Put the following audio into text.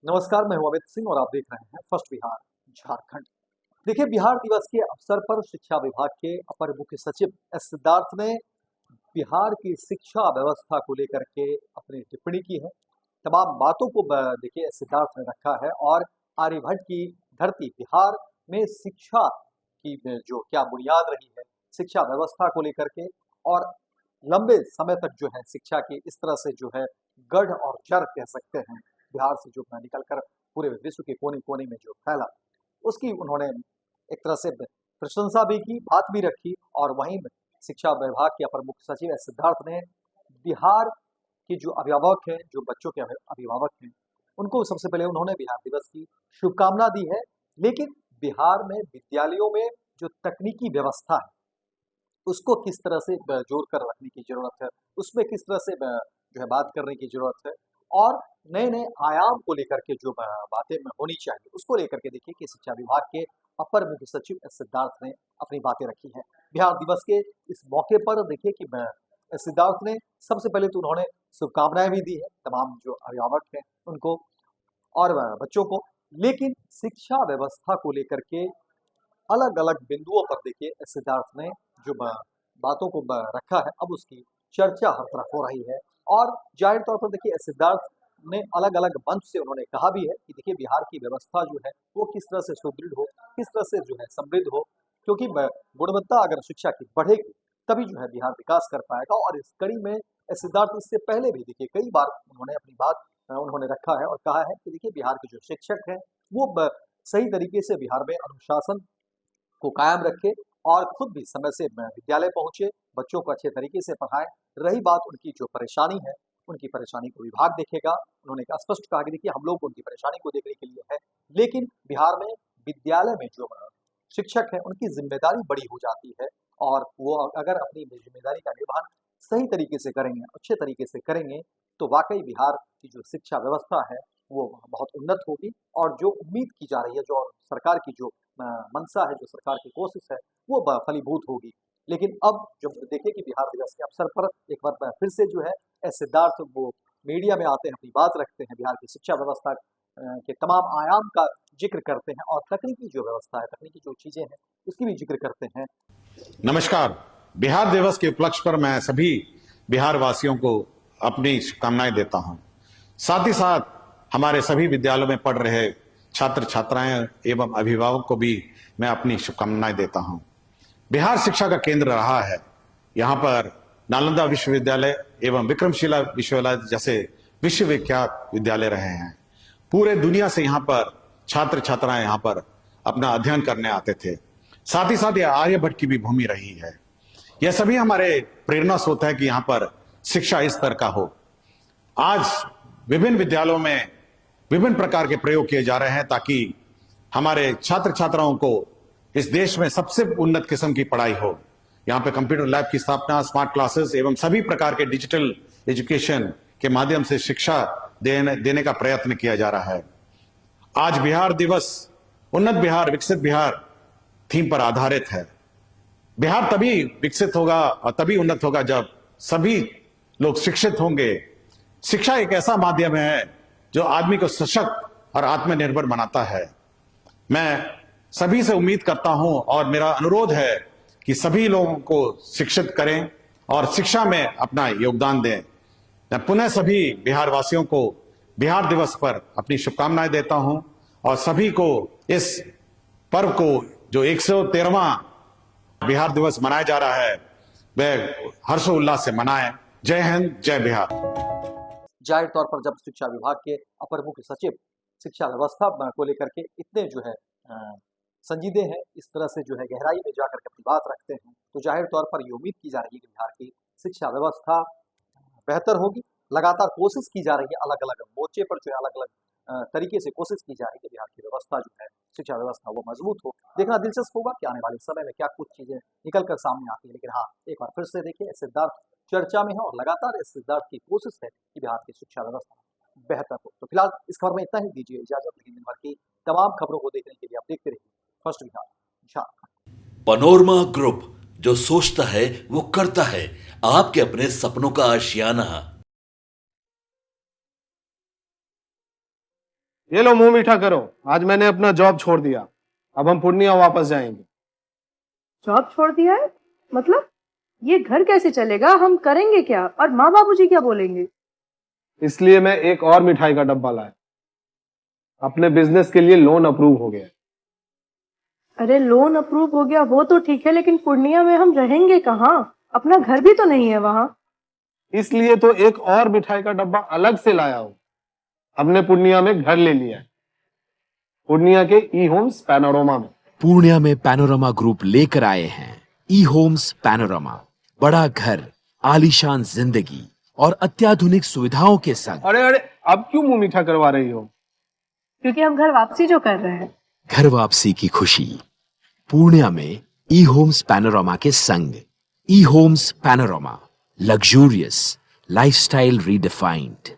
नमस्कार, मैं हूं अमित सिंह और आप देख रहे हैं फर्स्ट बिहार झारखंड। देखिए, बिहार दिवस के अवसर पर शिक्षा विभाग के अपर मुख्य सचिव एस सिद्धार्थ ने बिहार की शिक्षा व्यवस्था को लेकर के अपनी टिप्पणी की है। तमाम बातों को देखिए एस सिद्धार्थ ने रखा है और आर्यभट्ट की धरती बिहार में शिक्षा की जो क्या बुनियाद रही है, शिक्षा व्यवस्था को लेकर के, और लंबे समय तक जो है शिक्षा की इस तरह से जो है गढ़ और जड़ कह सकते हैं, बिहार से जो निकल कर पूरे विश्व के कोने कोने में जो फैला, उसकी उन्होंने एक तरह से प्रशंसा भी की, बात भी रखी। और वहीं शिक्षा विभाग के अपर मुख्य सचिव एस सिद्धार्थ ने बिहार के जो अभिभावक हैं, जो बच्चों के अभिभावक हैं, उनको सबसे पहले उन्होंने बिहार दिवस की शुभकामना दी है। लेकिन बिहार में विद्यालयों में जो तकनीकी व्यवस्था है, उसको किस तरह से जोड़ कर रखने की जरूरत है, उसमें किस तरह से जो है बात करने की जरूरत है, और नए-नए आयाम को लेकर के जो बातें होनी चाहिए, उसको लेकर के देखिए कि शिक्षा विभाग के अपर मुख्य सचिव एस सिद्धार्थ ने अपनी बातें रखी हैं। बिहार दिवस के इस मौके पर देखिए कि एस सिद्धार्थ ने सबसे पहले तो उन्होंने शुभकामनाएं भी दी है तमाम जो अभिभावक हैं उनको और बच्चों को। लेकिन शिक्षा व्यवस्था को लेकर के अलग-अलग बिंदुओं पर देखिए सिद्धार्थ ने जो बातों को रखा है, अब उसकी चर्चा हर तरफ हो रही है। और जाहिर तौर पर देखिए सिद्धार्थ ने अलग-अलग मंच से उन्होंने कहा भी है कि देखिए बिहार की व्यवस्था जो है वो किस तरह से सुदृढ़ हो, किस तरह से जो है समृद्ध हो, क्योंकि गुणवत्ता अगर शिक्षा की बढ़ेगी तभी जो है बिहार विकास कर पाएगा। और इस कड़ी में सिद्धार्थ इससे पहले भी देखिए कई बार उन्होंने अपनी बात उन्होंने रखा है और कहा है कि देखिए बिहार के जो शिक्षक हैं वो सही तरीके से बिहार में अनुशासन को कायम रखे और खुद भी समय से विद्यालय पहुंचे, बच्चों को अच्छे तरीके से पढ़ाएं। रही बात उनकी जो परेशानी है, उनकी परेशानी को विभाग देखेगा। उन्होंने कहा, स्पष्ट कहा कि देखिए हम लोग उनकी परेशानी को देखने के लिए है, लेकिन बिहार में विद्यालय में जो शिक्षक है उनकी जिम्मेदारी बड़ी हो जाती है, और वो अगर अपनी जिम्मेदारी का निर्वहन सही तरीके से करेंगे, अच्छे तरीके से करेंगे, तो वाकई बिहार की जो शिक्षा व्यवस्था है वो बहुत उन्नत होगी। और जो उम्मीद की जा रही है, जो सरकार की जो मंशा है, जो सरकार की कोशिश है, वो फलीभूत होगी। लेकिन अब जब देखिए कि बिहार दिवस के अवसर पर एक बार फिर से जो है सिद्धार्थ वो मीडिया में आते हैं, अपनी बात रखते हैं, बिहार की शिक्षा व्यवस्था के तमाम आयाम का जिक्र करते हैं और तकनीकी जो व्यवस्था है, तकनीकी जो चीजें हैं, उसकी भी जिक्र करते हैं। नमस्कार। बिहार दिवस के उपलक्ष्य पर मैं सभी बिहार वासियों को अपनी शुभकामनाएं देता हूं। साथ ही साथ हमारे सभी विद्यालयों में पढ़ रहे छात्र छात्राएं एवं अभिभावक को भी मैं अपनी शुभकामनाएं देता हूं। बिहार शिक्षा का केंद्र रहा है। यहाँ पर नालंदा विश्वविद्यालय एवं विक्रमशिला विश्वविद्यालय जैसे विश्वविख्यात विद्यालय रहे हैं। पूरे दुनिया से यहाँ पर छात्र छात्राएं यहाँ पर अपना अध्ययन करने आते थे। साथ ही साथ यह आर्यभट्ट की भी भूमि रही है। यह सभी हमारे प्रेरणा स्रोत है कि यहाँ पर शिक्षा इस स्तर का हो। आज विभिन्न विद्यालयों में विभिन्न प्रकार के प्रयोग किए जा रहे हैं ताकि हमारे छात्र छात्राओं को इस देश में सबसे उन्नत किस्म की पढ़ाई हो। यहाँ पे कंप्यूटर लैब की स्थापना, स्मार्ट क्लासेस एवं सभी प्रकार के डिजिटल एजुकेशन के माध्यम से शिक्षा देने का प्रयत्न किया जा रहा है। आज बिहार दिवस उन्नत बिहार विकसित बिहार थीम पर आधारित है। बिहार तभी विकसित होगा और तभी उन्नत होगा जब सभी लोग शिक्षित होंगे। शिक्षा एक ऐसा माध्यम है जो आदमी को सशक्त और आत्मनिर्भर बनाता है। मैं सभी से उम्मीद करता हूं और मेरा अनुरोध है कि सभी लोगों को शिक्षित करें और शिक्षा में अपना योगदान दें। मैं पुनः सभी बिहार वासियों को बिहार दिवस पर अपनी शुभकामनाएं देता हूं और सभी को इस पर्व को जो 113वां बिहार दिवस मनाया जा रहा है वह हर्षोल्लास से मनाएं। जय हिंद, जय बिहार। जाहिर तौर पर जब शिक्षा विभाग के अपर मुख्य सचिव शिक्षा व्यवस्था को लेकर के इतने जो है संजीदे हैं, इस तरह से जो है गहराई में जाकर के अपनी बात रखते हैं, तो जाहिर तौर पर ये उम्मीद की जा रही है कि बिहार की शिक्षा व्यवस्था बेहतर होगी। लगातार कोशिश की जा रही है, अलग अलग मोर्चे पर जो है अलग अलग तरीके से कोशिश की जा रही है कि बिहार की व्यवस्था जो है, शिक्षा व्यवस्था वो मजबूत हो। देखना दिलचस्प होगा कि आने वाले समय में क्या कुछ चीजें निकल कर सामने आती है। लेकिन हाँ, एक बार फिर से देखिए सिद्धार्थ चर्चा में है और लगातार इस सिद्धार्थ की कोशिश है कि बिहार की शिक्षा व्यवस्था बेहतर हो। तो फिलहाल इस खबर में इतना ही, दीजिए इजाजत। लेकिन दिन भर की तमाम खबरों को देखने के लिए आप देखते रहिए first Bihar Jharkhand. Panorama group, जो सोचता है वो करता है। आपके अपने सपनों का आशियाना। ये लो मुंह मीठा करो, आज मैंने अपना जॉब छोड़ दिया, अब हम पूर्णिया वापस जाएंगे। जॉब छोड़ दिया है? मतलब ये घर कैसे चलेगा? हम करेंगे क्या? और माँ बाबूजी क्या बोलेंगे? इसलिए मैं एक और मिठाई का डब्बा लाया, अपने बिजनेस के लिए लोन अप्रूव हो गया। अरे लोन अप्रूव हो गया वो तो ठीक है, लेकिन पूर्णिया में हम रहेंगे कहाँ? अपना घर भी तो नहीं है वहां। इसलिए तो एक और मिठाई का डब्बा अलग से लाया हूं। हमने पूर्णिया में घर ले लिया है, पूर्णिया के ई होम्स पैनोरमा में। पूर्णिया में पैनोरमा ग्रुप लेकर आए हैं ई होम्स पैनोरमा, बड़ा घर, आलीशान जिंदगी और अत्याधुनिक सुविधाओं के संग। अरे अरे, अब क्यों मुंह मीठा करवा रही हो? क्योंकि हम घर वापसी जो कर रहे हैं। घर वापसी की खुशी पूर्णिया में ई होम्स पैनोरमा के संग। ई homes panorama, luxurious lifestyle redefined.